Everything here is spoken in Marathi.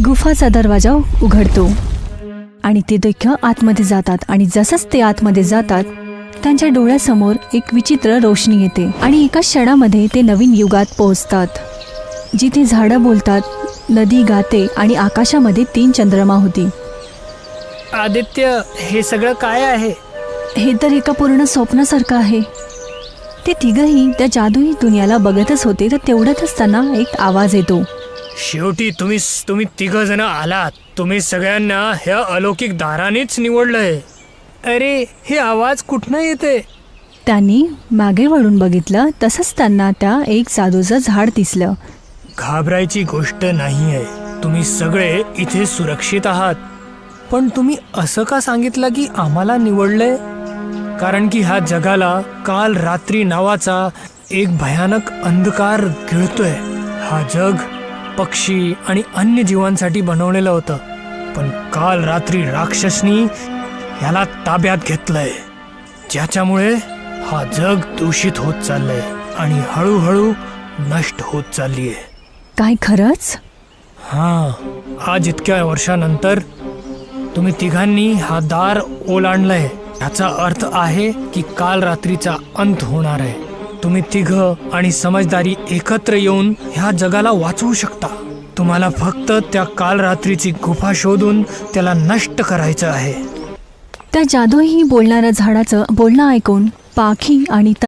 गुफाचा दरवाजा उघडतो आणि ते दोघं आतमध्ये जातात. आणि जसंच ते आतमध्ये जातात त्यांच्या डोळ्यासमोर एक विचित्र रोशनी येते आणि एका क्षणामध्ये ते नवीन युगात पोहोचतात, जिथे झाडं बोलतात, नदी गाते आणि आकाशामध्ये 3 चंद्रमा होती. आदित्य, हे सगळं काय आहे? हे तर एका पूर्ण स्वप्नासारखं आहे. ते तिघही त्या जादुई दुनियाला बघतच होते तर तेवढ्यातच त्यांना एक आवाज येतो. शेवटी तुम्ही 3 जण आलात. तुम्ही सगळ्यांना ह्या अलौकिक दारानेच निवडलंय. अरे, हे आवाज कुठनं येते? त्यांनी मागे वळून बघितलं, तसंच त्यांना त्या एक जादूचं झाड दिसलं. घाबरायची गोष्ट नाही आहे. तुम्ही सगळे इथे सुरक्षित आहात. पण तुम्ही असं का सांगितलं की आम्हाला निवडलंय? कारण की ह्या जगाला काल रात्री नावाचा एक भयानक अंधकार गिळतोय. हा जग पक्षी आणि अन्य जीवांसाठी बनवलेलं होतं, पण काल रात्री राक्षसनी याला ताब्यात घेतलंय, ज्याच्यामुळे हा जग दूषित होत चाललंय आणि हळूहळू नष्ट होत चाललीय. काय खरंच? हां, आज इतक्या वर्षानंतर तुम्ही तिघांनी हा दार ओलांडलंय. याचा अर्थ आहे की काल रात्रीचा अंत होणार आहे. तुम्ही तिघं आणि समजदारी एकत्र येऊन ह्या जगाला वाचवू शकता. तुम्हाला फक्त त्या काल रात्रीची गुफा शोधून त्याला नष्ट करायचं आहे. त्या जादूई बोलणाऱ्या झाडाचं बोलणं ऐकून पाखी आणि